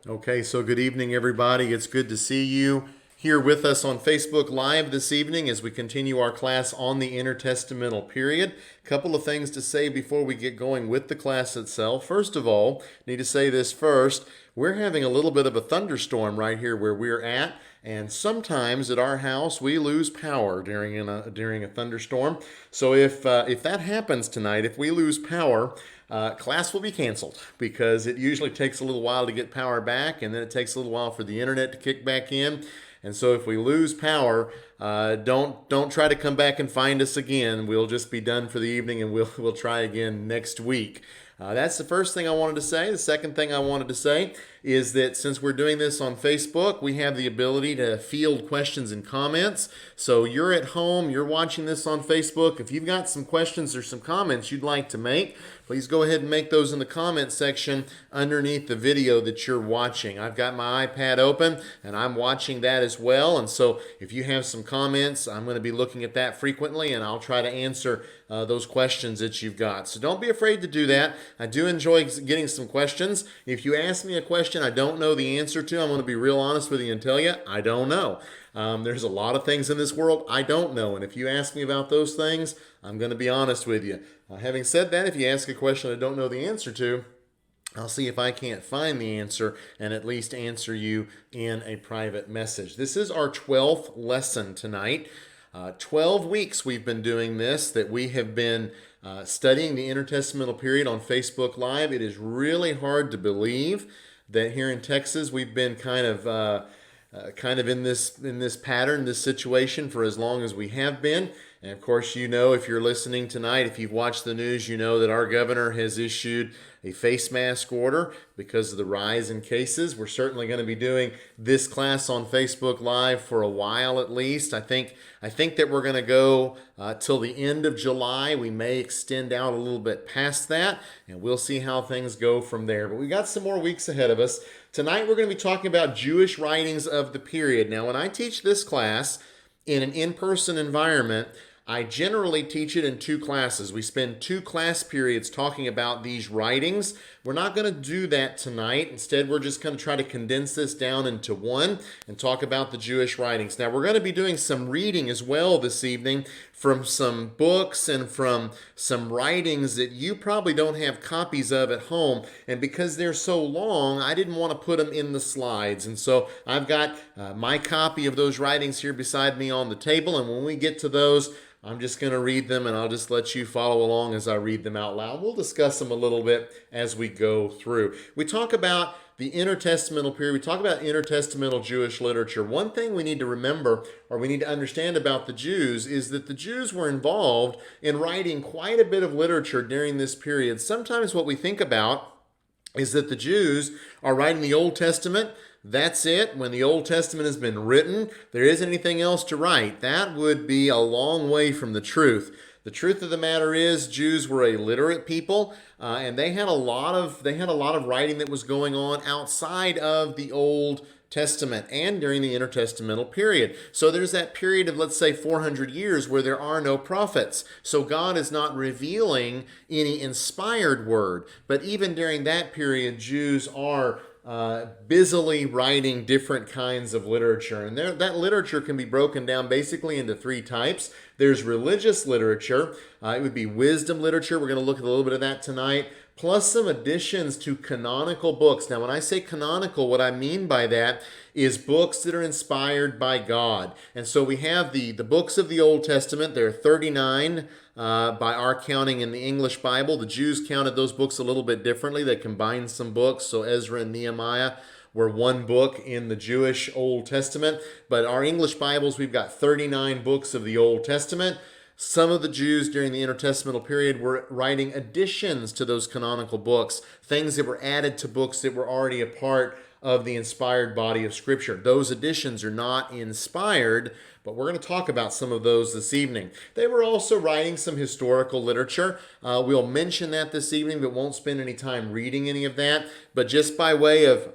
Okay, so good evening, everybody. It's good to see you here with us on Facebook Live this evening as we continue our class on the Intertestamental Period. A couple of things to say before we get going with the class itself. First of all, need to say this first. We're having a little bit of a thunderstorm right here where we're at, and sometimes at our house we lose power during a thunderstorm. So if that happens tonight, if we lose power, class will be canceled because it usually takes a little while to get power back, and then it takes a little while for the internet to kick back in. And so if we lose power, don't try to come back and find us again. We'll just be done for the evening, and we'll try again next week. That's the first thing I wanted to say. The second thing I wanted to say is that since we're doing this on Facebook, we have the ability to field questions and comments. So you're at home, you're watching this on Facebook. If you've got some questions or some comments you'd like to make, please go ahead and make those in the comment section underneath the video that you're watching. I've got my iPad open and I'm watching that as well. And so if you have some comments, I'm going to be looking at that frequently, and I'll try to answer those questions that you've got. So don't be afraid to do that. I do enjoy getting some questions. If you ask me a question I don't know the answer to, I'm going to be real honest with you and tell you I don't know. There's a lot of things in this world I don't know, and if you ask me about those things, I'm going to be honest with you. Having said that, if you ask a question I don't know the answer to, I'll see if I can't find the answer and at least answer you in a private message. This is our 12th lesson tonight. 12 weeks we've been doing this, that we have been studying the intertestamental period on Facebook Live. It is really hard to believe that here in Texas we've been kind of in this pattern, this situation for as long as we have been. And of course, you know, if you're listening tonight, if you've watched the news, you know that our governor has issued a face mask order because of the rise in cases. We're certainly going to be doing this class on Facebook Live for a while at least. I think that we're going to go till the end of July. We may extend out a little bit past that, and we'll see how things go from there. But we got some more weeks ahead of us. Tonight we're going to be talking about Jewish writings of the period. Now, when I teach this class in an in-person environment, I generally teach it in two classes. We spend two class periods talking about these writings. We're not going to do that tonight. Instead, we're just going to try to condense this down into one and talk about the Jewish writings. Now, we're going to be doing some reading as well this evening from some books and from some writings that you probably don't have copies of at home. And because they're so long, I didn't want to put them in the slides. And so I've got my copy of those writings here beside me on the table. And when we get to those, I'm just going to read them, and I'll just let you follow along as I read them out loud. We'll discuss them a little bit as we go through. We talk about the intertestamental period. We talk about intertestamental Jewish literature. One thing we need to remember, or we need to understand about the Jews, is that the Jews were involved in writing quite a bit of literature during this period. Sometimes what we think about is that the Jews are writing the Old Testament. That's it. When the Old Testament has been written, there isn't anything else to write. That would be a long way from the truth. The truth of the matter is, Jews were a literate people, and they had a lot of writing that was going on outside of the Old Testament and during the intertestamental period. So there's that period of, let's say, 400 years where there are no prophets. So God is not revealing any inspired word. But even during that period, Jews are busily writing different kinds of literature. And that literature can be broken down basically into three types. There's religious literature. It would be wisdom literature. We're going to look at a little bit of that tonight, plus some additions to canonical books. Now, when I say canonical, what I mean by that is books that are inspired by God. And so we have the books of the Old Testament. There are 39 by our counting in the English Bible. The Jews counted those books a little bit differently. They combined some books, so Ezra and Nehemiah were one book in the Jewish Old Testament. But our English Bibles, we've got 39 books of the Old Testament. Some of the Jews during the intertestamental period were writing additions to those canonical books, things that were added to books that were already a part of the inspired body of Scripture. Those additions are not inspired, but we're going to talk about some of those this evening. They were also writing some historical literature. We'll mention that this evening, but won't spend any time reading any of that. But just by way of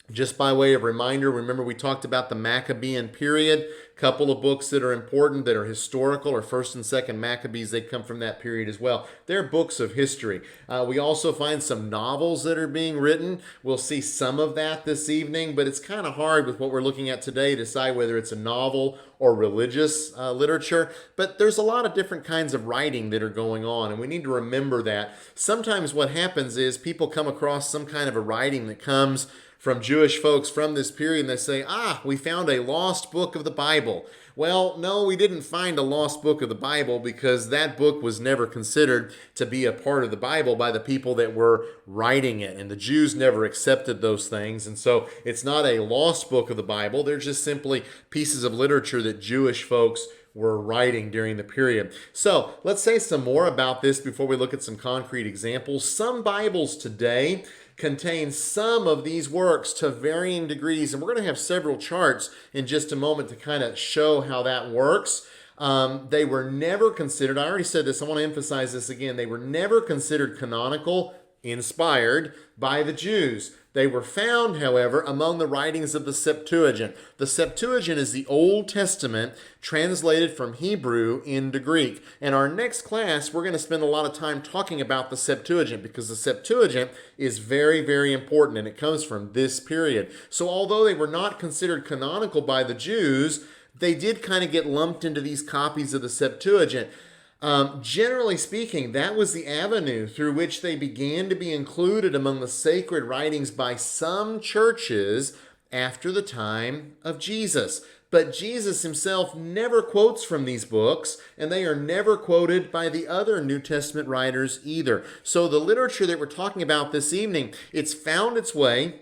reminder, remember we talked about the Maccabean period couple of books that are important that are historical are 1st and 2nd Maccabees. They come from that period as well. They're books of history. We also find some novels that are being written. We'll see some of that this evening, but it's kind of hard with what we're looking at today to decide whether it's a novel or religious literature. But there's a lot of different kinds of writing that are going on, and we need to remember that. Sometimes what happens is people come across some kind of a writing that comes from Jewish folks from this period, and they say, we found a lost book of the Bible. Well, no, we didn't find a lost book of the Bible, because that book was never considered to be a part of the Bible by the people that were writing it, and the Jews never accepted those things, and so it's not a lost book of the Bible. They're just simply pieces of literature that Jewish folks were writing during the period. So let's say some more about this before we look at some concrete examples. Some Bibles today contain some of these works to varying degrees, and we're going to have several charts in just a moment to kind of show how that works. They were never considered, I already said this, I want to emphasize this again, they were never considered canonical, inspired by the Jews. They were found, however, among the writings of the Septuagint. The Septuagint is the Old Testament translated from Hebrew into Greek. In our next class, we're going to spend a lot of time talking about the Septuagint, because the Septuagint is very, very important, and it comes from this period. So although they were not considered canonical by the Jews, they did kind of get lumped into these copies of the Septuagint. Generally speaking, that was the avenue through which they began to be included among the sacred writings by some churches after the time of Jesus. But Jesus himself never quotes from these books, and they are never quoted by the other New Testament writers either. So the literature that we're talking about this evening, it's found its way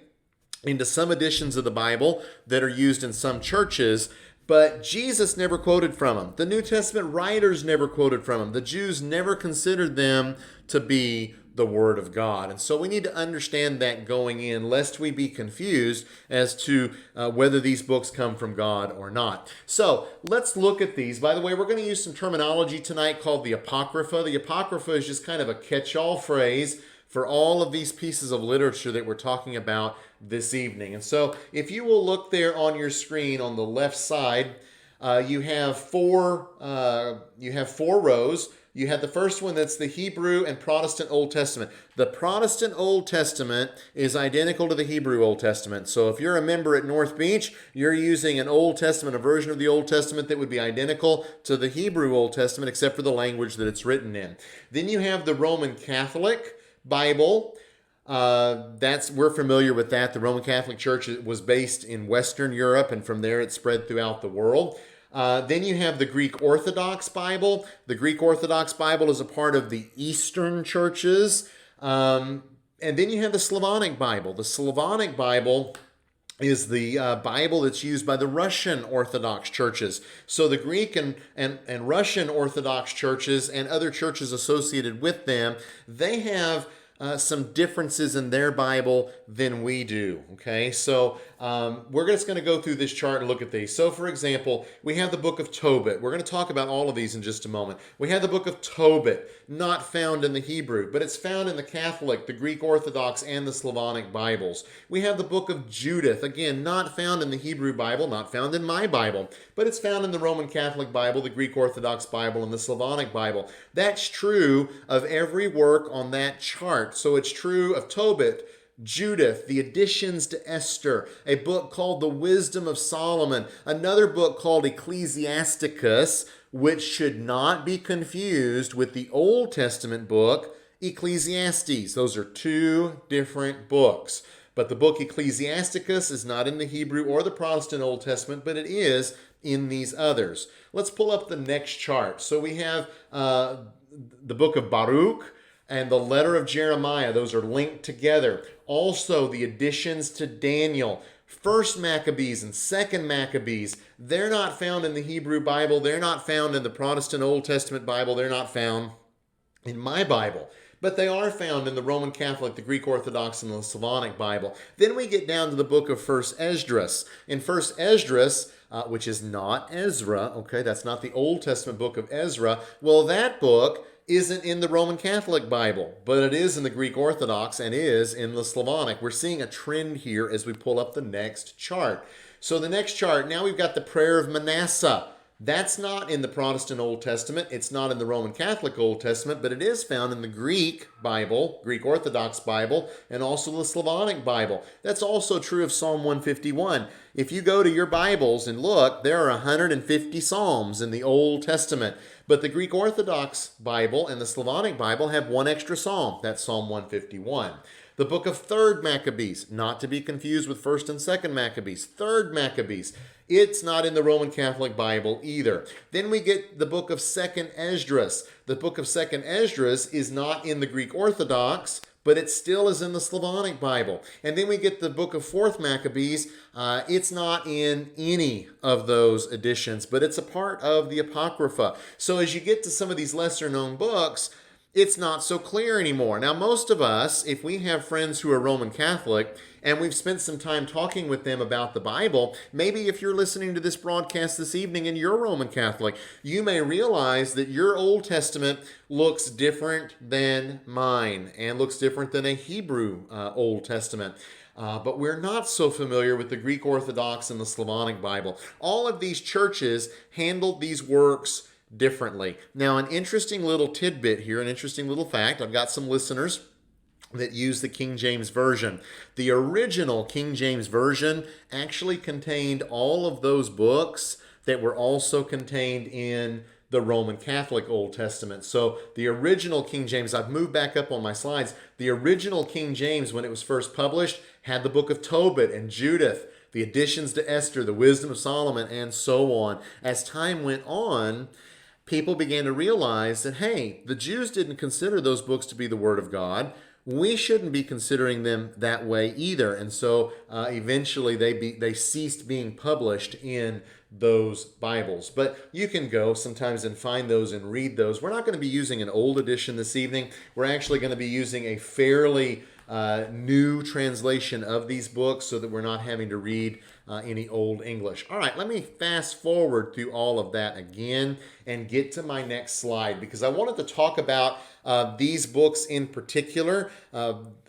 into some editions of the Bible that are used in some churches, but Jesus never quoted from them. The New Testament writers never quoted from them. The Jews never considered them to be the Word of God. And so we need to understand that going in, lest we be confused as to whether these books come from God or not. So let's look at these. By the way, we're going to use some terminology tonight called the Apocrypha. The Apocrypha is just kind of a catch-all phrase for all of these pieces of literature that we're talking about this evening. And so if you will look there on your screen on the left side, you have four rows. You have the first one that's the Hebrew and Protestant Old Testament. The Protestant Old Testament is identical to the Hebrew Old Testament. So if you're a member at North Beach, you're using an Old Testament, a version of the Old Testament that would be identical to the Hebrew Old Testament, except for the language that it's written in. Then you have the Roman Catholic Bible. We're familiar with that. The Roman Catholic Church was based in Western Europe, and from there it spread throughout the world. Then you have the Greek Orthodox Bible. The Greek Orthodox Bible is a part of the Eastern churches. And then you have the Slavonic Bible. The Slavonic Bible is the Bible that's used by the Russian Orthodox churches. So the Greek and Russian Orthodox churches and other churches associated with them, they have some differences in their Bible than we do. Okay, so we're just going to go through this chart and look at these. So for example, we have the book of Tobit. We're going to talk about all of these in just a moment. We have the book of Tobit, not found in the Hebrew, but it's found in the Catholic, the Greek Orthodox, and the Slavonic Bibles. We have the book of Judith, again, not found in the Hebrew Bible, not found in my Bible, but it's found in the Roman Catholic Bible, the Greek Orthodox Bible, and the Slavonic Bible. That's true of every work on that chart. So it's true of Tobit, Judith, the additions to Esther, a book called The Wisdom of Solomon, another book called Ecclesiasticus, which should not be confused with the Old Testament book, Ecclesiastes. Those are two different books. But the book Ecclesiasticus is not in the Hebrew or the Protestant Old Testament, but it is in these others. Let's pull up the next chart. So we have the book of Baruch and the letter of Jeremiah. Those are linked together. Also, the additions to Daniel, First Maccabees and Second Maccabees, they're not found in the Hebrew Bible. They're not found in the Protestant Old Testament Bible. They're not found in my Bible. But they are found in the Roman Catholic, the Greek Orthodox, and the Slavonic Bible. Then we get down to the book of First Esdras. In First Esdras, which is not Ezra, okay, that's not the Old Testament book of Ezra. Well, that book isn't in the Roman Catholic Bible, but it is in the Greek Orthodox and is in the Slavonic. We're seeing a trend here as we pull up the next chart. So the next chart, now we've got the prayer of Manasseh. That's not in the Protestant Old Testament. It's not in the Roman Catholic Old Testament, but it is found in the Greek Bible, Greek Orthodox Bible, and also the Slavonic Bible. That's also true of Psalm 151. If you go to your Bibles and look, there are 150 Psalms in the Old Testament. But the Greek Orthodox Bible and the Slavonic Bible have one extra Psalm. That's Psalm 151. The book of 3rd Maccabees, not to be confused with 1st and 2nd Maccabees. 3rd Maccabees, it's not in the Roman Catholic Bible either. Then we get the book of 2nd Esdras. The book of 2nd Esdras is not in the Greek Orthodox, but it still is in the Slavonic Bible. And then we get the book of 4th Maccabees. It's not in any of those editions, but it's a part of the Apocrypha. So as you get to some of these lesser known books, it's not so clear anymore. Now, most of us, if we have friends who are Roman Catholic and we've spent some time talking with them about the Bible, maybe if you're listening to this broadcast this evening and you're Roman Catholic, you may realize that your Old Testament looks different than mine and looks different than a Hebrew Old Testament. But we're not so familiar with the Greek Orthodox and the Slavonic Bible. All of these churches handled these works differently. Now, an interesting little tidbit here, an interesting little fact. I've got some listeners that use the King James Version. The original King James Version actually contained all of those books that were also contained in the Roman Catholic Old Testament. So the original King James, I've moved back up on my slides, the original King James, when it was first published, had the book of Tobit and Judith, the additions to Esther, the wisdom of Solomon, and so on. As time went on, people began to realize that, hey, the Jews didn't consider those books to be the Word of God. We shouldn't be considering them that way either. And so eventually they ceased being published in those Bibles. But you can go sometimes and find those and read those. We're not going to be using an old edition this evening. We're actually going to be using a fairly new translation of these books so that we're not having to read any Old English. All right, let me fast forward through all of that again and get to my next slide because I wanted to talk about these books in particular,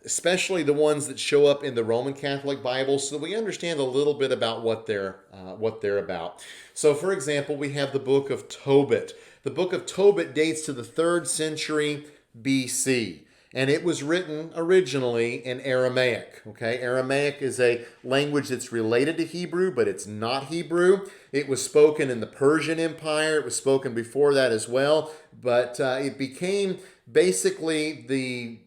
especially the ones that show up in the Roman Catholic Bible, so that we understand a little bit about what they're about. So, for example, we have the book of Tobit. The book of Tobit dates to the 3rd century BC. And it was written originally in Aramaic. Okay, Aramaic is a language that's related to Hebrew, but it's not Hebrew. It was spoken in the Persian Empire. It was spoken before that as well. But it became basically the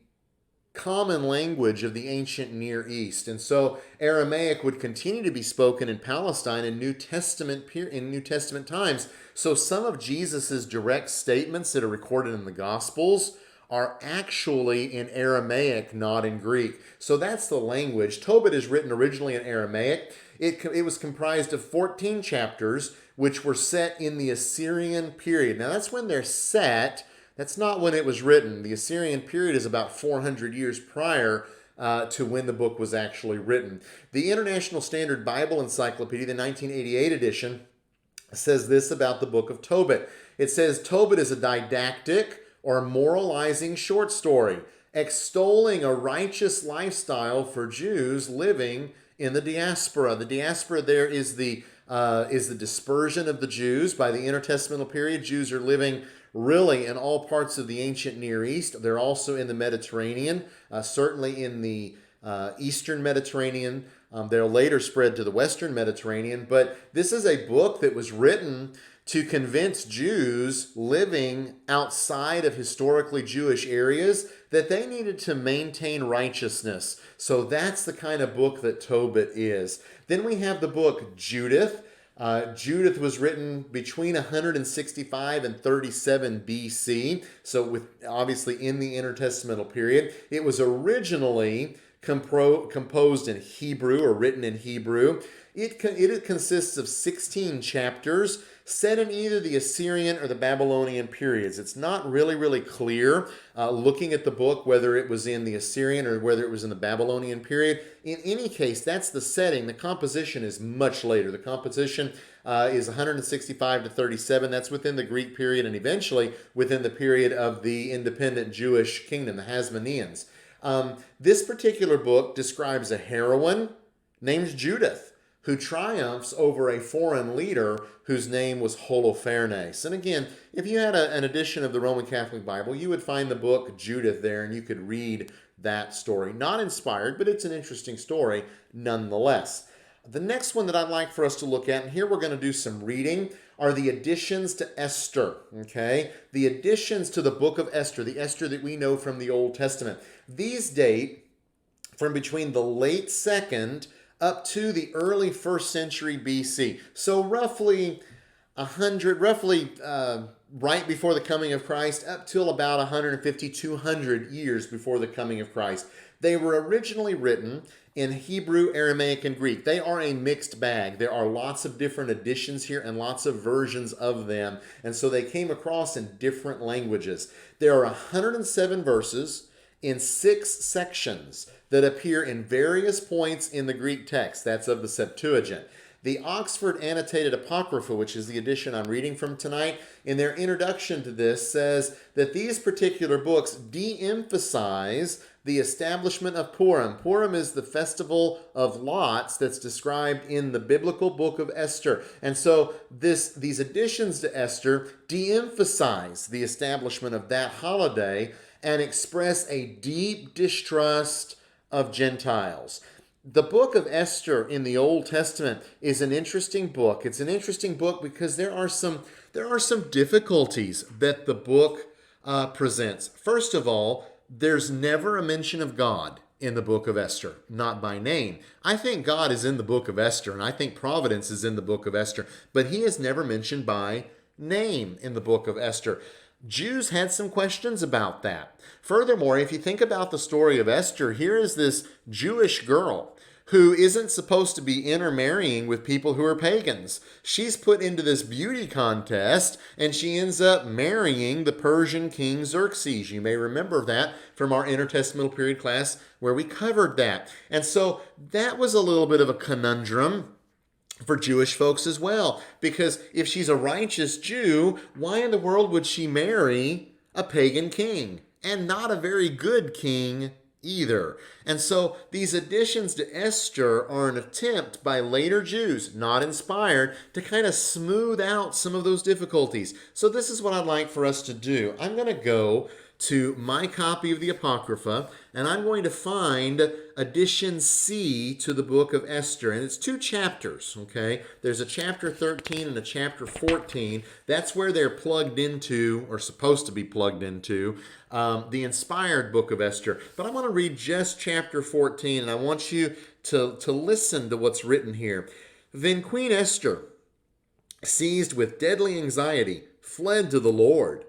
common language of the ancient Near East. And so Aramaic would continue to be spoken in Palestine in New Testament times. So some of Jesus's direct statements that are recorded in the Gospels are actually in Aramaic, not in Greek. So that's the language. Tobit is written originally in Aramaic. It was comprised of 14 chapters, which were set in the Assyrian period. Now that's when they're set. That's not when it was written. The Assyrian period is about 400 years prior to when the book was actually written. The International Standard Bible Encyclopedia, the 1988 edition, says this about the book of Tobit. It says, Tobit is a didactic or moralizing short story, extolling a righteous lifestyle for Jews living in the diaspora. The diaspora there is the dispersion of the Jews. By the Intertestamental Period, Jews are living really in all parts of the ancient Near East. They're also in the Mediterranean, certainly in the Eastern Mediterranean. They'll later spread to the Western Mediterranean. But this is a book that was written to convince Jews living outside of historically Jewish areas that they needed to maintain righteousness. So that's the kind of book that Tobit is. Then we have the book Judith. Judith was written between 165 and 37 BC, so obviously in the intertestamental period. It was originally composed in Hebrew or written in Hebrew. It consists of 16 chapters set in either the Assyrian or the Babylonian periods. It's not really clear looking at the book whether it was in the Assyrian or whether it was in the Babylonian period. In any case, that's the setting. The composition is much later. The composition is 165 to 37. That's within the Greek period and eventually within the period of the independent Jewish kingdom, the Hasmoneans. This particular book describes a heroine named Judith who triumphs over a foreign leader whose name was Holofernes. And again, if you had an edition of the Roman Catholic Bible, you would find the book Judith there and you could read that story. Not inspired, but it's an interesting story nonetheless. The next one that I'd like for us to look at, and here we're going to do some reading, are the additions to Esther, okay? The additions to the book of Esther, the Esther that we know from the Old Testament. These date from between the late 2nd up to the early 1st century BC. So roughly right before the coming of Christ, up till about 150, 200 years before the coming of Christ. They were originally written in Hebrew, Aramaic, and Greek. They are a mixed bag. There are lots of different editions here and lots of versions of them. And so they came across in different languages. There are 107 verses in 6 sections that appear in various points in the Greek text. That's of the Septuagint. The Oxford Annotated Apocrypha, which is the edition I'm reading from tonight, in their introduction to this says that these particular books de-emphasize the establishment of Purim. Purim is the festival of lots that's described in the biblical book of Esther. And so these additions to Esther de-emphasize the establishment of that holiday and express a deep distrust of Gentiles. The book of Esther in the Old Testament is an interesting book. It's an interesting book because there are some difficulties that the book presents. First of all, there's never a mention of God in the book of Esther, not by name. I think God is in the book of Esther, and I think providence is in the book of Esther, but he is never mentioned by name in the book of Esther. Jews had some questions about that. Furthermore, if you think about the story of Esther, here is this Jewish girl who isn't supposed to be intermarrying with people who are pagans. She's put into this beauty contest, and she ends up marrying the Persian king Xerxes. You may remember that from our Intertestamental Period class where we covered that. And so that was a little bit of a conundrum for Jewish folks as well, because if she's a righteous Jew, why in the world would she marry a pagan king? And not a very good king either. And so these additions to Esther are an attempt by later Jews, not inspired, to kind of smooth out some of those difficulties. So this is what I'd like for us to do. I'm going to go to my copy of the Apocrypha, and I'm going to find edition C to the book of Esther. And it's 2 chapters, okay? There's a chapter 13 and a chapter 14. That's where they're plugged into, or supposed to be plugged into, the inspired book of Esther. But I want to read just chapter 14, and I want you to listen to what's written here. Then Queen Esther, seized with deadly anxiety, fled to the Lord.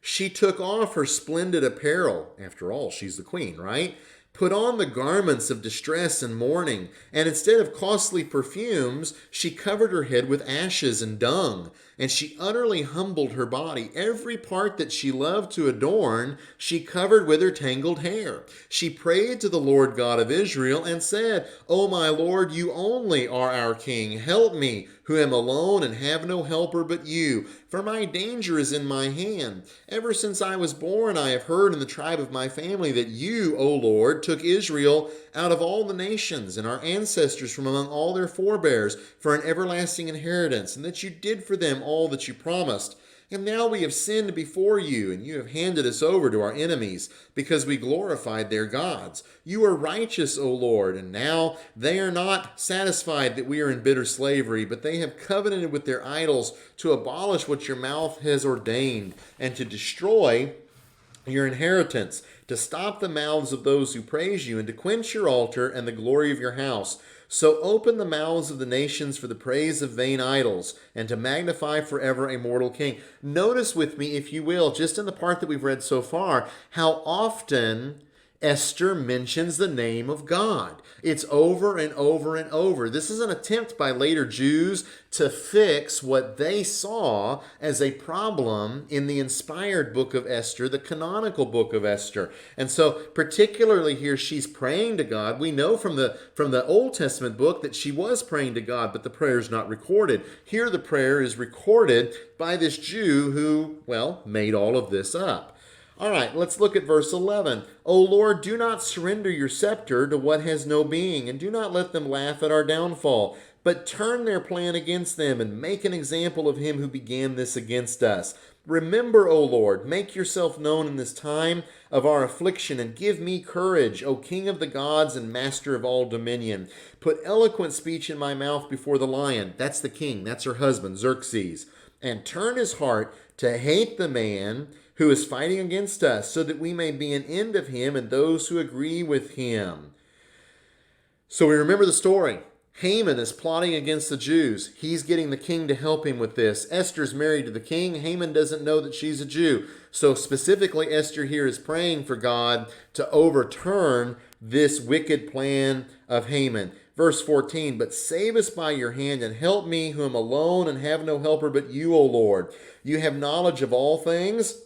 She took off her splendid apparel. After all, she's the queen, right? Put on the garments of distress and mourning, and instead of costly perfumes, she covered her head with ashes and dung, and she utterly humbled her body. Every part that she loved to adorn, she covered with her tangled hair. She prayed to the Lord God of Israel and said, O my Lord, you only are our king. Help me, who am alone and have no helper but you, for my danger is in my hand. Ever since I was born, I have heard in the tribe of my family that you, O Lord, took Israel out of all the nations and our ancestors from among all their forebears for an everlasting inheritance, and that you did for them all that you promised. And now we have sinned before you, and you have handed us over to our enemies, because we glorified their gods. You are righteous, O Lord, and now they are not satisfied that we are in bitter slavery, but they have covenanted with their idols to abolish what your mouth has ordained, and to destroy your inheritance, to stop the mouths of those who praise you, and to quench your altar and the glory of your house. So open the mouths of the nations for the praise of vain idols, and to magnify forever a mortal king. Notice with me, if you will, just in the part that we've read so far, how often Esther mentions the name of God. It's over and over and over. This is an attempt by later Jews to fix what they saw as a problem in the inspired book of Esther, the canonical book of Esther. And so particularly here, she's praying to God. We know from the Old Testament book that she was praying to God, but the prayer is not recorded. Here the prayer is recorded by this Jew who, well, made all of this up. All right, let's look at verse 11. O Lord, do not surrender your scepter to what has no being, and do not let them laugh at our downfall, but turn their plan against them and make an example of him who began this against us. Remember, O Lord, make yourself known in this time of our affliction, and give me courage, O King of the gods and master of all dominion. Put eloquent speech in my mouth before the lion. That's the king, that's her husband, Xerxes. And turn his heart to hate the man who is fighting against us, so that we may be an end of him and those who agree with him. So we remember the story. Haman is plotting against the Jews. He's getting the king to help him with this. Esther's married to the king. Haman doesn't know that she's a Jew. So specifically, Esther here is praying for God to overturn this wicked plan of Haman. Verse 14, but save us by your hand and help me who am alone and have no helper but you, O Lord. You have knowledge of all things,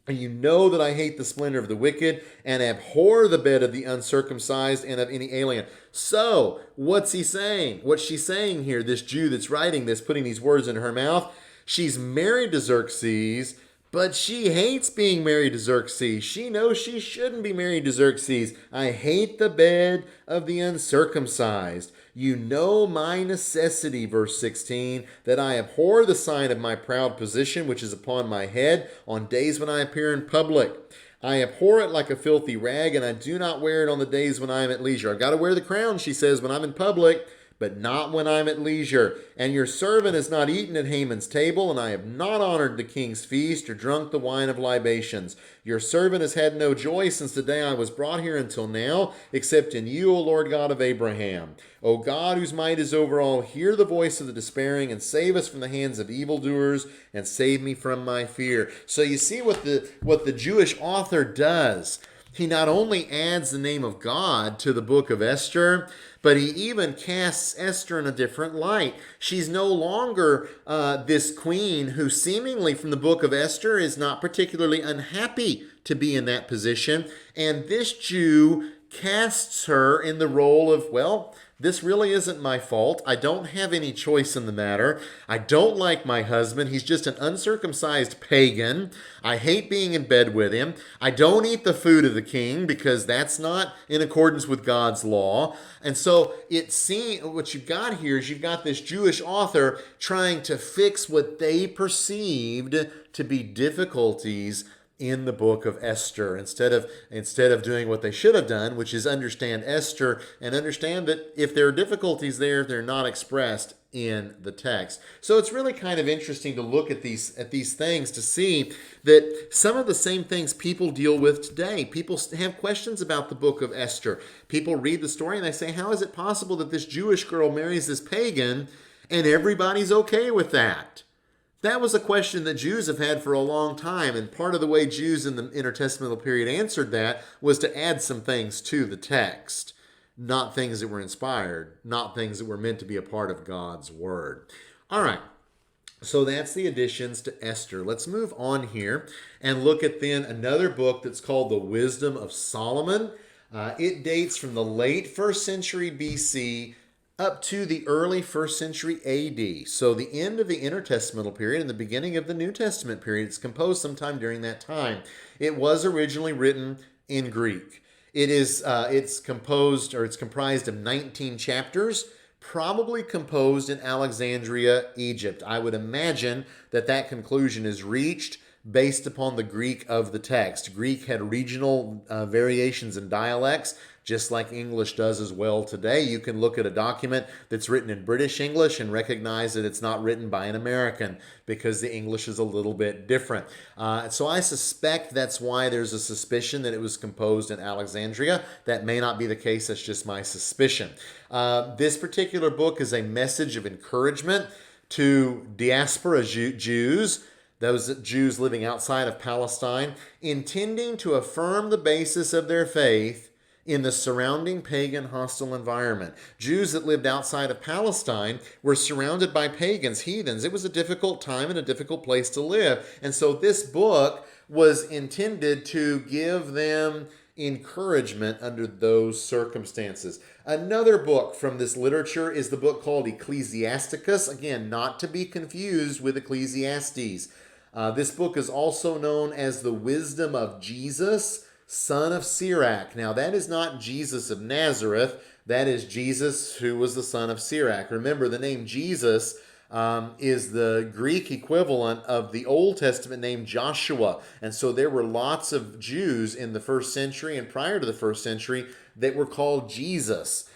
and you know that I hate the splendor of the wicked and abhor the bed of the uncircumcised and of any alien. So, what's he saying? What's she saying here, this Jew that's writing this, putting these words in her mouth? She's married to Xerxes, but she hates being married to Xerxes. She knows she shouldn't be married to Xerxes. I hate the bed of the uncircumcised. You know my necessity, verse 16, that I abhor the sign of my proud position, which is upon my head, on days when I appear in public. I abhor it like a filthy rag, and I do not wear it on the days when I am at leisure. I've got to wear the crown, she says, when I'm in public, but not when I'm at leisure. And your servant has not eaten at Haman's table, and I have not honored the king's feast or drunk the wine of libations. Your servant has had no joy since the day I was brought here until now, except in you, O Lord God of Abraham. O God, whose might is over all, hear the voice of the despairing, and save us from the hands of evildoers, and save me from my fear. So you see what the Jewish author does. He not only adds the name of God to the book of Esther, but he even casts Esther in a different light. She's no longer this queen who seemingly from the book of Esther is not particularly unhappy to be in that position. And this Jew casts her in the role of, well, this really isn't my fault. I don't have any choice in the matter. I don't like my husband. He's just an uncircumcised pagan. I hate being in bed with him. I don't eat the food of the king because that's not in accordance with God's law. And so what you've got here is you've got this Jewish author trying to fix what they perceived to be difficulties in the book of Esther, instead of doing what they should have done, which is understand Esther and understand that if there are difficulties there, they're not expressed in the text. So it's really kind of interesting to look at these things to see that some of the same things people deal with today. People have questions about the book of Esther. People read the story and they say, how is it possible that this Jewish girl marries this pagan and everybody's okay with that? That was a question that Jews have had for a long time, and part of the way Jews in the intertestamental period answered that was to add some things to the text, not things that were inspired, not things that were meant to be a part of God's word. All right, so that's the additions to Esther. Let's move on here and look at then another book that's called the Wisdom of Solomon. It dates from the late 1st century BC up to the early 1st century AD. So the end of the Intertestamental period and the beginning of the New Testament period. It's composed sometime during that time. It was originally written in Greek. It's comprised of 19 chapters, probably composed in Alexandria, Egypt. I would imagine that conclusion is reached based upon the Greek of the text. Greek had regional variations and dialects, just like English does as well today. You can look at a document that's written in British English and recognize that it's not written by an American because the English is a little bit different. So I suspect that's why there's a suspicion that it was composed in Alexandria. That may not be the case. That's just my suspicion. This particular book is a message of encouragement to diaspora Jews those Jews living outside of Palestine, intending to affirm the basis of their faith in the surrounding pagan hostile environment. Jews that lived outside of Palestine were surrounded by pagans, heathens. It was a difficult time and a difficult place to live. And so this book was intended to give them encouragement under those circumstances. Another book from this literature is the book called Ecclesiasticus. Again, not to be confused with Ecclesiastes. This book is also known as the Wisdom of Jesus, son of Sirach. Now, that is not Jesus of Nazareth. That is Jesus who was the son of Sirach. Remember, the name Jesus is the Greek equivalent of the Old Testament name Joshua. And so there were lots of Jews in the first century and prior to the first century that were called Jesus.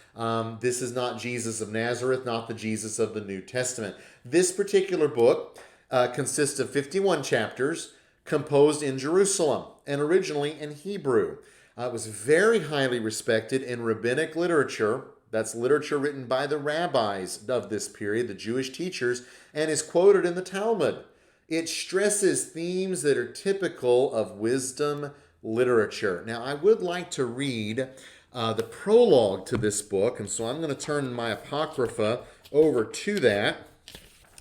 This is not Jesus of Nazareth, not the Jesus of the New Testament. This particular book consists of 51 chapters composed in Jerusalem and originally in Hebrew. It was very highly respected in rabbinic literature. That's literature written by the rabbis of this period, the Jewish teachers, and is quoted in the Talmud. It stresses themes that are typical of wisdom literature. Now, I would like to read the prologue to this book, and so I'm going to turn my Apocrypha over to that.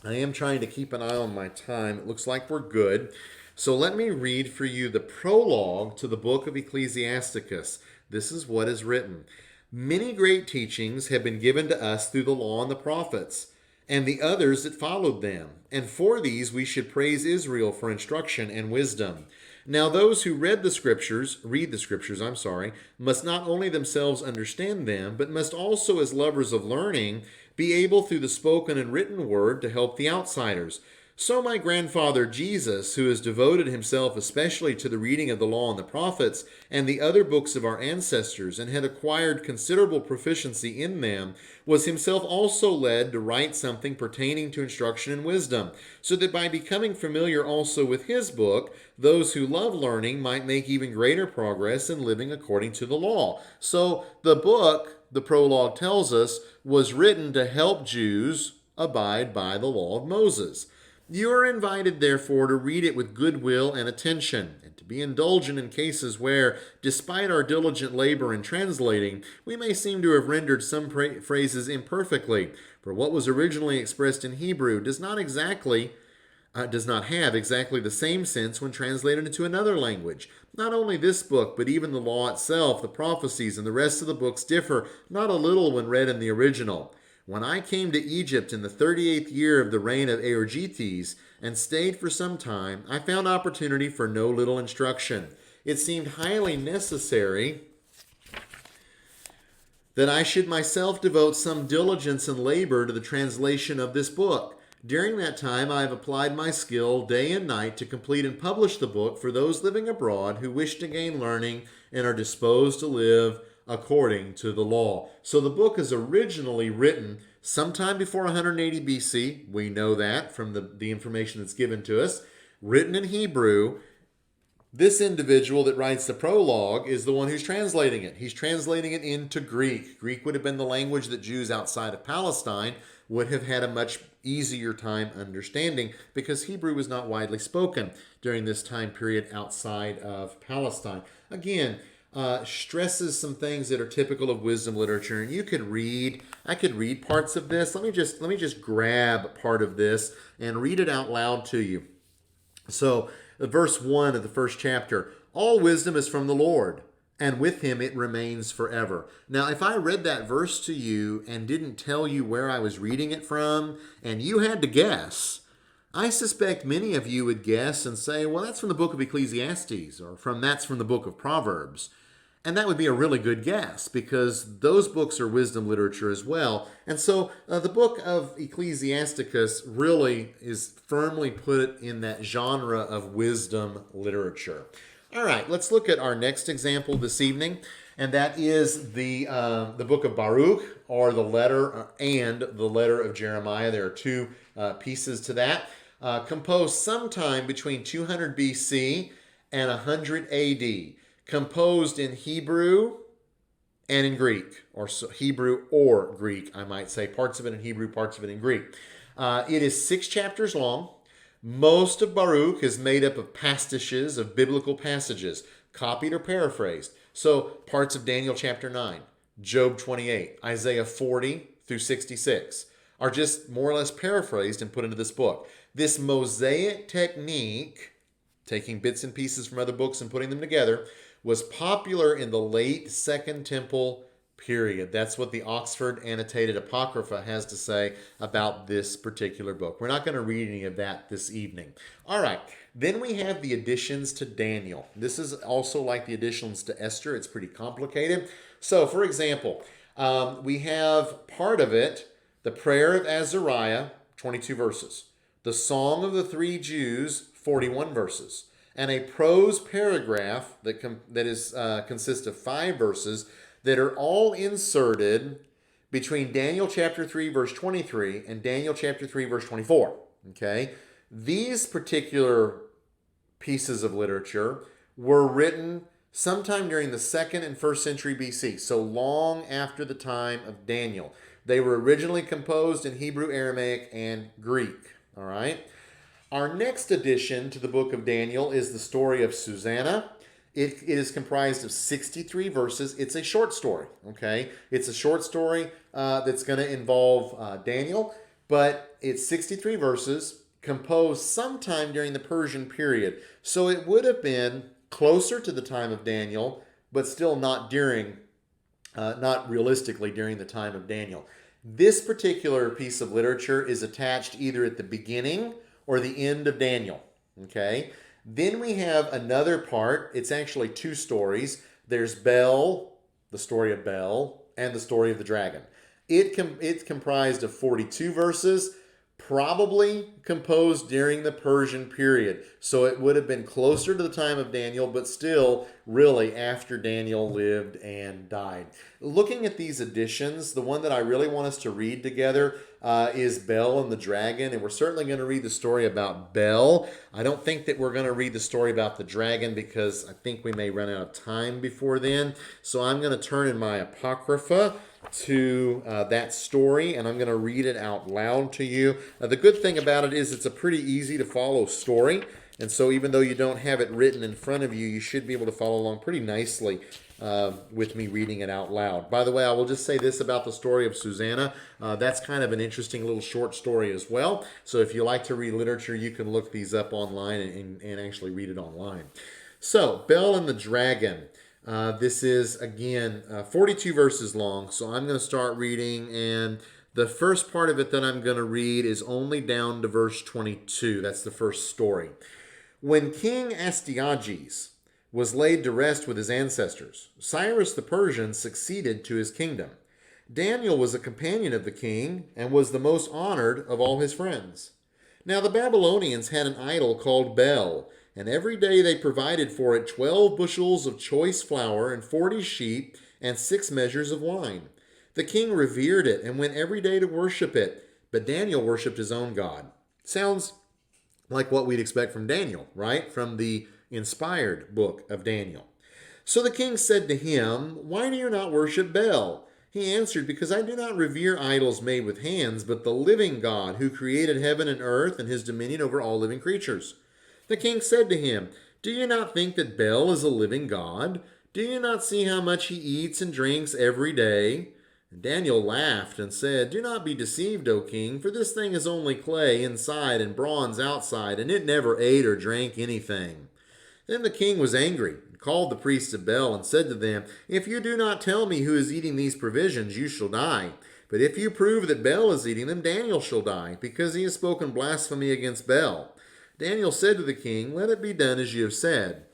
I am trying to keep an eye on my time. It looks like we're good. So let me read for you the prologue to the book of Ecclesiasticus. This is what is written. Many great teachings have been given to us through the law and the prophets, and the others that followed them. And for these we should praise Israel for instruction and wisdom. Now those who read the scriptures, must not only themselves understand them, but must also, as lovers of learning, be able through the spoken and written word to help the outsiders. So my grandfather Jesus, who has devoted himself especially to the reading of the law and the prophets and the other books of our ancestors, and had acquired considerable proficiency in them, was himself also led to write something pertaining to instruction and wisdom, so that by becoming familiar also with his book, those who love learning might make even greater progress in living according to the law. So the book, the prologue tells us, was written to help Jews abide by the law of Moses. You are invited, therefore, to read it with goodwill and attention, and to be indulgent in cases where, despite our diligent labor in translating, we may seem to have rendered some phrases imperfectly, for what was originally expressed in Hebrew does not have exactly the same sense when translated into another language. Not only this book, but even the law itself, the prophecies, and the rest of the books differ not a little when read in the original. When I came to Egypt in the 38th year of the reign of Aergetes and stayed for some time, I found opportunity for no little instruction. It seemed highly necessary that I should myself devote some diligence and labor to the translation of this book. During that time, I have applied my skill day and night to complete and publish the book for those living abroad who wish to gain learning and are disposed to live according to the law. So the book is originally written sometime before 180 BC. We know that from the information that's given to us. Written in Hebrew. This individual that writes the prologue is the one who's translating it. He's translating it into Greek. Greek would have been the language that Jews outside of Palestine would have had a much easier time understanding, because Hebrew was not widely spoken during this time period outside of Palestine. Again, stresses some things that are typical of wisdom literature, and I could read parts of this. Let me just grab part of this and read it out loud to you. So, verse 1 of the first chapter, all wisdom is from the Lord, and with him it remains forever. Now, if I read that verse to you and didn't tell you where I was reading it from, and you had to guess, I suspect many of you would guess and say, well, that's from the book of Ecclesiastes, or that's from the book of Proverbs. And that would be a really good guess, because those books are wisdom literature as well. And so the book of Ecclesiasticus really is firmly put in that genre of wisdom literature. All right, let's look at our next example this evening, and that is the book of Baruch, or the letter of Jeremiah. There are two pieces to that, composed sometime between 200 BC and 100 AD. Composed in Hebrew and in Greek, or Hebrew or Greek, I might say. Parts of it in Hebrew, parts of it in Greek. It is 6 chapters long. Most of Baruch is made up of pastiches of biblical passages, copied or paraphrased. So parts of Daniel chapter 9, Job 28, Isaiah 40 through 66 are just more or less paraphrased and put into this book. This mosaic technique, taking bits and pieces from other books and putting them together, was popular in the late Second Temple period. That's what the Oxford Annotated Apocrypha has to say about this particular book. We're not going to read any of that this evening. All right, then we have the additions to Daniel. This is also like the additions to Esther. It's pretty complicated. So, for example, we have part of it, the prayer of Azariah, 22 verses. The Song of the Three Jews, 41 verses. And a prose paragraph that consists of 5 verses that are all inserted between Daniel chapter 3, verse 23 and Daniel chapter 3, verse 24. Okay? These particular pieces of literature were written sometime during the 2nd and 1st century BC, so long after the time of Daniel. They were originally composed in Hebrew, Aramaic, and Greek. All right? Our next addition to the book of Daniel is the story of Susanna. It is comprised of 63 verses. It's a short story, okay? It's a short story that's going to involve Daniel, but it's 63 verses composed sometime during the Persian period. So it would have been closer to the time of Daniel, but still not realistically during the time of Daniel. This particular piece of literature is attached either at the beginning or the end of Daniel, okay? Then we have another part. It's actually 2 stories. There's Bel, the story of Bel, and the story of the dragon. It's comprised of 42 verses, probably composed during the Persian period. So it would have been closer to the time of Daniel, but still really after Daniel lived and died. Looking at these editions, the one that I really want us to read together is Bel and the Dragon, and we're certainly going to read the story about Bel. I don't think that we're going to read the story about the dragon because I think we may run out of time before then. So I'm going to turn in my Apocrypha to that story, and I'm going to read it out loud to you. The good thing about it is it's a pretty easy to follow story, and so even though you don't have it written in front of you, you should be able to follow along pretty nicely with me reading it out loud. By the way, I will just say this about the story of Susanna. That's kind of an interesting little short story as well. So if you like to read literature, you can look these up online and actually read it online. So, Bel and the Dragon. This is, again, 42 verses long. So I'm going to start reading, and the first part of it that I'm going to read is only down to verse 22. That's the first story. When King Astyages was laid to rest with his ancestors, Cyrus the Persian succeeded to his kingdom. Daniel was a companion of the king and was the most honored of all his friends. Now the Babylonians had an idol called Bel, and every day they provided for it 12 bushels of choice flour and 40 sheep and 6 measures of wine. The king revered it and went every day to worship it, but Daniel worshipped his own God. Sounds like what we'd expect from Daniel, right? From the inspired book of Daniel. So the king said to him, "Why do you not worship Bel?" He answered, "Because I do not revere idols made with hands, but the living God who created heaven and earth and his dominion over all living creatures." The king said to him, "Do you not think that Bel is a living God? Do you not see how much he eats and drinks every day?" And Daniel laughed and said, "Do not be deceived, O king, for this thing is only clay inside and bronze outside, and it never ate or drank anything." Then the king was angry and called the priests of Bel and said to them, "If you do not tell me who is eating these provisions, you shall die. But if you prove that Bel is eating them, Daniel shall die, because he has spoken blasphemy against Bel." Daniel said to the king, "Let it be done as you have said."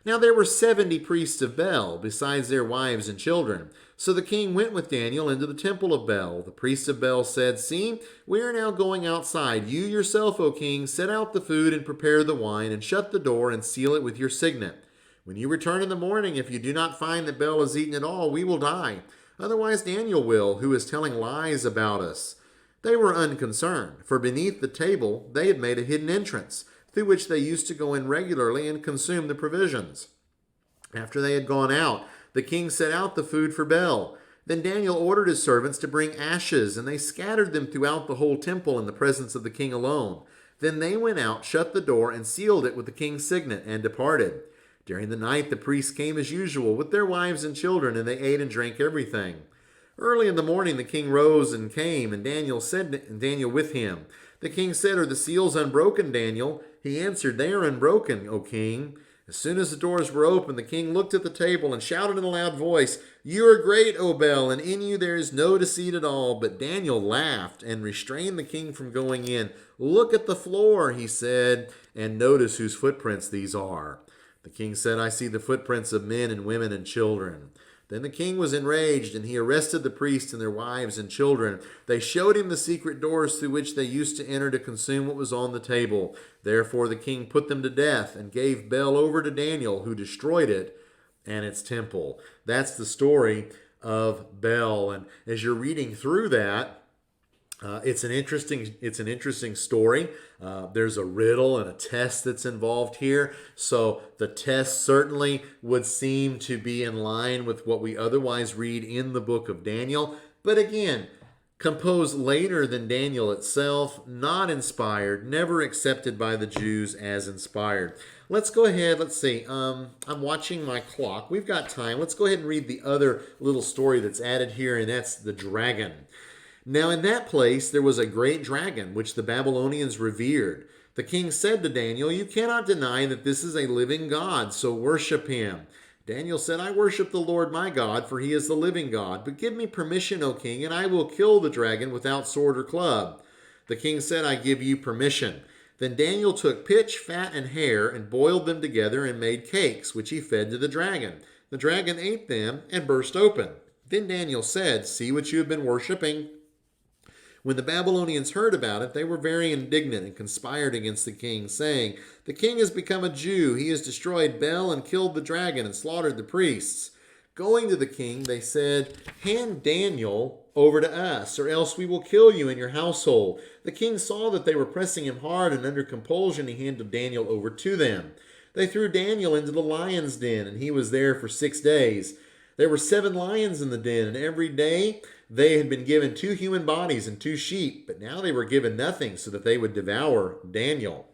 Now there were 70 priests of Bel, besides their wives and children. So the king went with Daniel into the temple of Bel. The priests of Bel said, "See, we are now going outside. You yourself, O king, set out the food and prepare the wine, and shut the door and seal it with your signet. When you return in the morning, if you do not find that Bel has eaten it all, we will die. Otherwise Daniel will, who is telling lies about us." They were unconcerned, for beneath the table they had made a hidden entrance, through which they used to go in regularly and consume the provisions. After they had gone out, the king set out the food for Bel. Then Daniel ordered his servants to bring ashes, and they scattered them throughout the whole temple in the presence of the king alone. Then they went out, shut the door, and sealed it with the king's signet, and departed. During the night the priests came as usual, with their wives and children, and they ate and drank everything. Early in the morning the king rose and came, and Daniel with him. The king said, "Are the seals unbroken, Daniel?" He answered, "They are unbroken, O king." As soon as the doors were opened, the king looked at the table and shouted in a loud voice, "You are great, O Bel, and in you there is no deceit at all." But Daniel laughed and restrained the king from going in. "Look at the floor," he said, "and notice whose footprints these are." The king said, "I see the footprints of men and women and children." Then the king was enraged, and he arrested the priests and their wives and children. They showed him the secret doors through which they used to enter to consume what was on the table. Therefore the king put them to death and gave Bel over to Daniel, who destroyed it and its temple. That's the story of Bel. And as you're reading through that, it's an interesting story. There's a riddle and a test that's involved here. So the test certainly would seem to be in line with what we otherwise read in the book of Daniel. But again, composed later than Daniel itself, not inspired, never accepted by the Jews as inspired. Let's go ahead. Let's see. I'm watching my clock. We've got time. Let's go ahead and read the other little story that's added here, and that's the dragon. Now in that place there was a great dragon, which the Babylonians revered. The king said to Daniel, "You cannot deny that this is a living God, so worship him." Daniel said, "I worship the Lord my God, for he is the living God. But give me permission, O king, and I will kill the dragon without sword or club." The king said, "I give you permission." Then Daniel took pitch, fat, and hair, and boiled them together, and made cakes, which he fed to the dragon. The dragon ate them and burst open. Then Daniel said, "See what you have been worshiping." When the Babylonians heard about it, they were very indignant and conspired against the king, saying, "The king has become a Jew. He has destroyed Bel and killed the dragon and slaughtered the priests." Going to the king, they said, "Hand Daniel over to us, or else we will kill you and your household." The king saw that they were pressing him hard, and under compulsion he handed Daniel over to them. They threw Daniel into the lion's den, and he was there for 6 days. There were 7 lions in the den, and every day they had been given 2 human bodies and 2 sheep, but now they were given nothing, so that they would devour Daniel.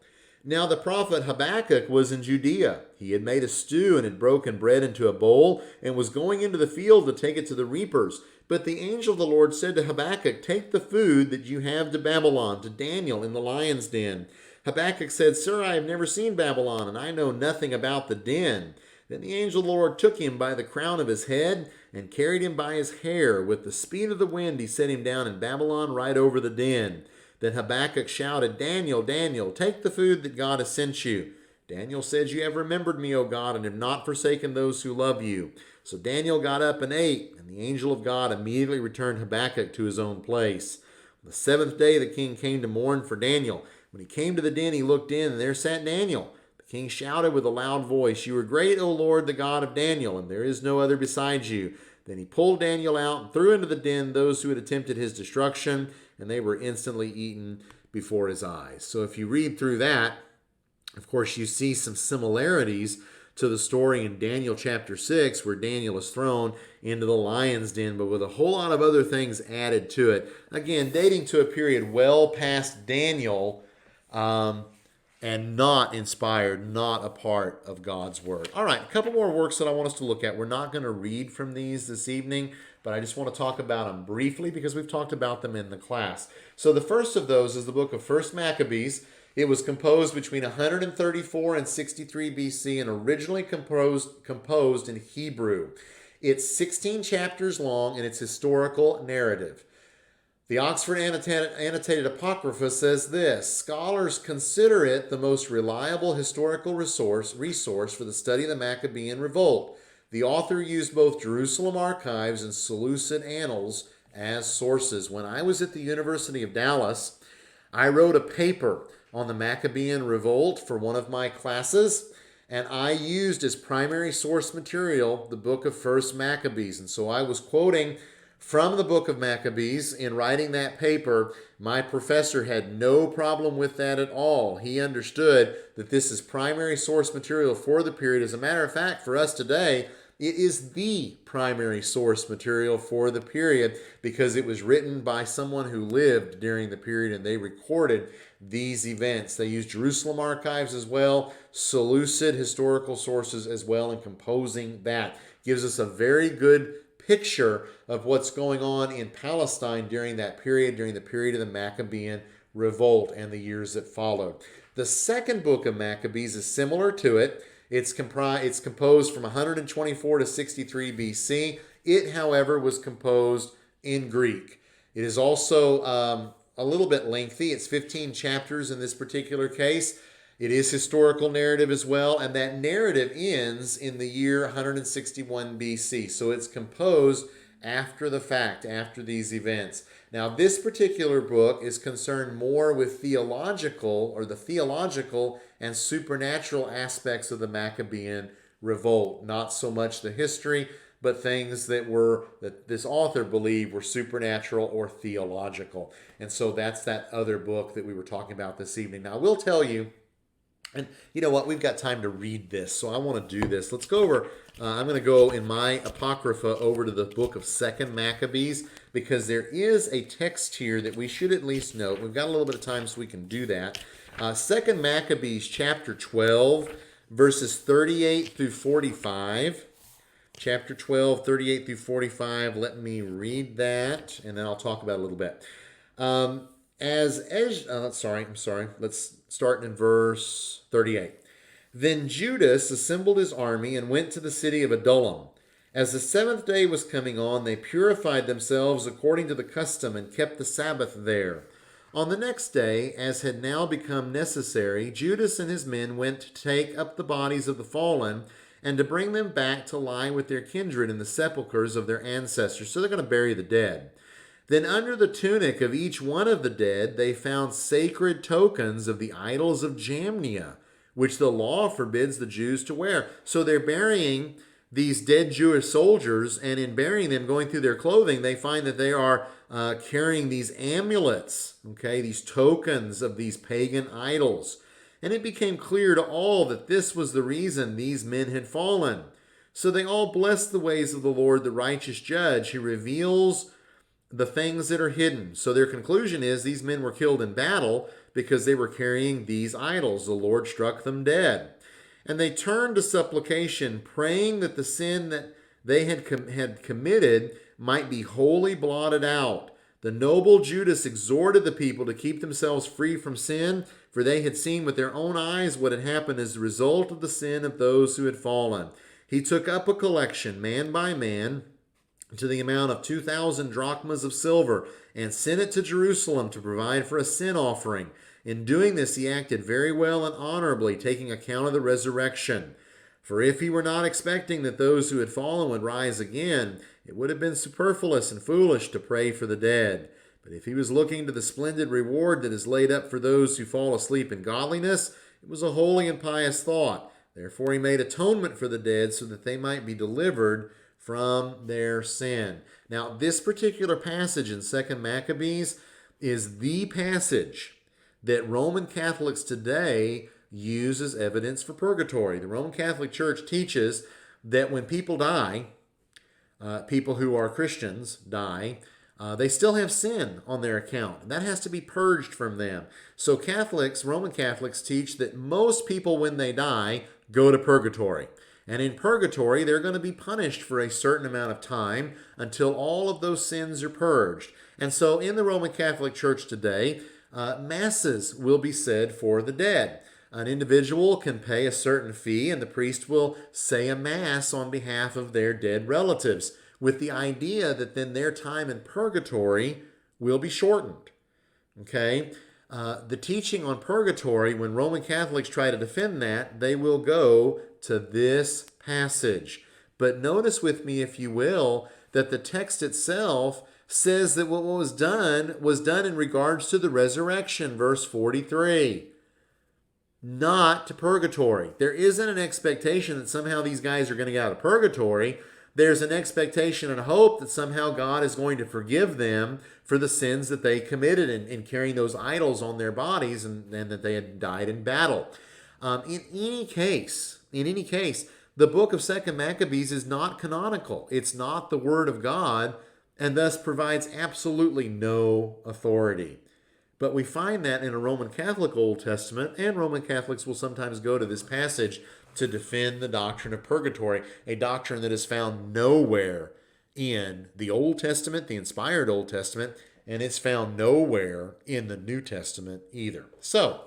Now the prophet Habakkuk was in Judea. He had made a stew and had broken bread into a bowl, and was going into the field to take it to the reapers. But the angel of the Lord said to Habakkuk, "Take the food that you have to Babylon, to Daniel in the lion's den." Habakkuk said, "Sir, I have never seen Babylon, and I know nothing about the den." Then the angel of the Lord took him by the crown of his head and carried him by his hair. With the speed of the wind he set him down in Babylon right over the den. Then Habakkuk shouted, "Daniel, Daniel, take the food that God has sent you." Daniel said, "You have remembered me, O God, and have not forsaken those who love you." So Daniel got up and ate, and the angel of God immediately returned Habakkuk to his own place. On the 7th day the king came to mourn for Daniel. When he came to the den, he looked in, and there sat Daniel. The king shouted with a loud voice, "You are great, O Lord, the God of Daniel, and there is no other besides you." Then he pulled Daniel out and threw into the den those who had attempted his destruction, and they were instantly eaten before his eyes. So if you read through that, of course, you see some similarities to the story in Daniel chapter 6, where Daniel is thrown into the lion's den, but with a whole lot of other things added to it. Again, dating to a period well past Daniel, and not inspired, not a part of God's word. All right, a couple more works that I want us to look at. We're not going to read from these this evening, but I just want to talk about them briefly because we've talked about them in the class. So the first of those is the book of 1 Maccabees. It was composed between 134 and 63 BC and originally composed in Hebrew. It's 16 chapters long and it's historical narrative. The Oxford Annotated Apocrypha says this: "Scholars consider it the most reliable historical resource for the study of the Maccabean revolt. The author used both Jerusalem archives and Seleucid annals as sources." When I was at the University of Dallas, I wrote a paper on the Maccabean revolt for one of my classes, and I used as primary source material the book of 1 Maccabees. And so I was quoting from the book of Maccabees in writing that paper. My professor had no problem with that at all. He understood that this is primary source material for the period. As a matter of fact, for us today, it is the primary source material for the period because it was written by someone who lived during the period and they recorded these events. They used Jerusalem archives as well, Seleucid historical sources as well in composing that. Gives us a very good picture of what's going on in Palestine during that period, during the period of the Maccabean revolt and the years that followed. The second book of Maccabees is similar to it. It's composed from 124 to 63 BC. It, however, was composed in Greek. It is also a little bit lengthy. It's 15 chapters in this particular case. It is historical narrative as well, and that narrative ends in the year 161 BC. So it's composed after the fact, after these events. Now, this particular book is concerned more with the theological and supernatural aspects of the Maccabean revolt, not so much the history, but things that this author believed were supernatural or theological. And so that's that other book that we were talking about this evening. Now, I will tell you, and you know what? We've got time to read this, so I want to do this. Let's go over, I'm going to go in my Apocrypha over to the book of 2nd Maccabees, because there is a text here that we should at least note. We've got a little bit of time so we can do that. 2nd Maccabees chapter 12, verses 38 through 45. Chapter 12, 38 through 45. Let me read that, and then I'll talk about it a little bit. Let's start in verse 38. Then Judas assembled his army and went to the city of Adullam. As the 7th day was coming on, they purified themselves according to the custom and kept the Sabbath there. On the next day, as had now become necessary, Judas and his men went to take up the bodies of the fallen and to bring them back to lie with their kindred in the sepulchres of their ancestors. So they're going to bury the dead. Then under the tunic of each one of the dead, they found sacred tokens of the idols of Jamnia, which the law forbids the Jews to wear. So they're burying these dead Jewish soldiers, and in burying them, going through their clothing, they find that they are carrying these amulets, these tokens of these pagan idols. And it became clear to all that this was the reason these men had fallen. So they all blessed the ways of the Lord, the righteous judge, who reveals the things that are hidden. So their conclusion is these men were killed in battle because they were carrying these idols. The Lord struck them dead. And they turned to supplication, praying that the sin that they had committed might be wholly blotted out. The noble Judas exhorted the people to keep themselves free from sin, for they had seen with their own eyes what had happened as a result of the sin of those who had fallen. He took up a collection, man by man, to the amount of 2,000 drachmas of silver, and sent it to Jerusalem to provide for a sin offering. In doing this, he acted very well and honorably, taking account of the resurrection. For if he were not expecting that those who had fallen would rise again, it would have been superfluous and foolish to pray for the dead. But if he was looking to the splendid reward that is laid up for those who fall asleep in godliness, it was a holy and pious thought. Therefore he made atonement for the dead so that they might be delivered from their sin. Now, this particular passage in 2nd Maccabees is the passage that Roman Catholics today use as evidence for purgatory. The Roman Catholic Church teaches that when people die, people who are Christians die, they still have sin on their account. And that has to be purged from them. So Roman Catholics teach that most people when they die go to purgatory. And in purgatory, they're going to be punished for a certain amount of time until all of those sins are purged. And so in the Roman Catholic Church today, masses will be said for the dead. An individual can pay a certain fee, and the priest will say a mass on behalf of their dead relatives, with the idea that then their time in purgatory will be shortened. The teaching on purgatory, when Roman Catholics try to defend that, they will go to this passage. But notice with me, if you will, that the text itself says that what was done in regards to the resurrection, verse 43. Not to purgatory. There isn't an expectation that somehow these guys are going to get out of purgatory. There's an expectation and hope that somehow God is going to forgive them for the sins that they committed in carrying those idols on their bodies and that they had died in battle. In any case, the book of 2nd Maccabees is not canonical. It's not the Word of God, and thus provides absolutely no authority. But we find that in a Roman Catholic Old Testament, and Roman Catholics will sometimes go to this passage to defend the doctrine of purgatory, a doctrine that is found nowhere in the Old Testament, the inspired Old Testament, and it's found nowhere in the New Testament either. So,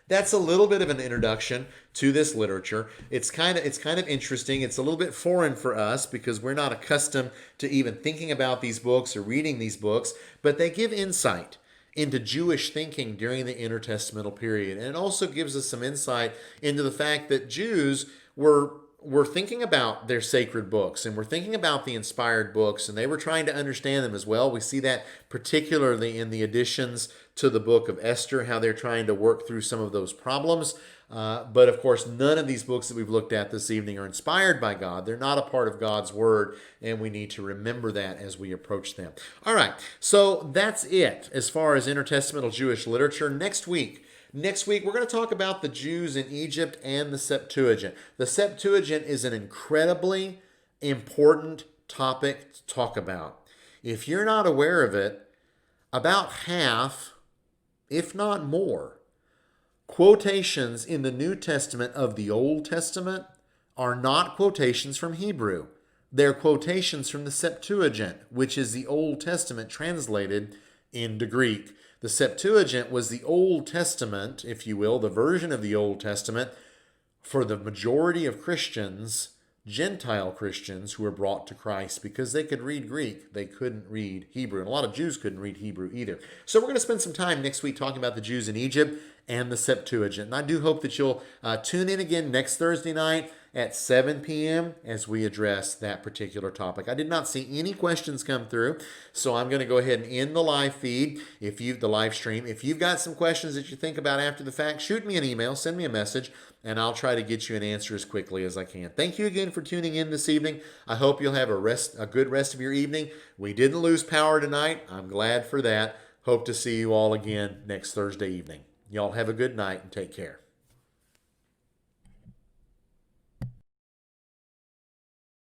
that's a little bit of an introduction to this literature. It's kind of interesting. It's a little bit foreign for us because we're not accustomed to even thinking about these books or reading these books, but they give insight into Jewish thinking during the intertestamental period. And it also gives us some insight into the fact that Jews were thinking about their sacred books and were thinking about the inspired books, and they were trying to understand them as well. We see that particularly in the additions to the book of Esther, how they're trying to work through some of those problems. But of course, none of these books that we've looked at this evening are inspired by God. They're not a part of God's Word, and we need to remember that as we approach them. All right, so that's it as far as intertestamental Jewish literature. Next week, we're going to talk about the Jews in Egypt and the Septuagint. The Septuagint is an incredibly important topic to talk about. If you're not aware of it, about half, if not more, quotations in the New Testament of the Old Testament are not quotations from Hebrew. They're quotations from the Septuagint, which is the Old Testament translated into Greek. The Septuagint was the Old Testament, if you will, the version of the Old Testament for the majority of Christians, Gentile Christians, who were brought to Christ because they could read Greek. They couldn't read Hebrew. And a lot of Jews couldn't read Hebrew either. So we're going to spend some time next week talking about the Jews in Egypt and the Septuagint. And I do hope that you'll tune in again next Thursday night at 7 p.m. as we address that particular topic. I did not see any questions come through, so I'm going to go ahead and end the live feed, the live stream. If you've got some questions that you think about after the fact, shoot me an email, send me a message, and I'll try to get you an answer as quickly as I can. Thank you again for tuning in this evening. I hope you'll have a good rest of your evening. We didn't lose power tonight. I'm glad for that. Hope to see you all again next Thursday evening. Y'all have a good night and take care.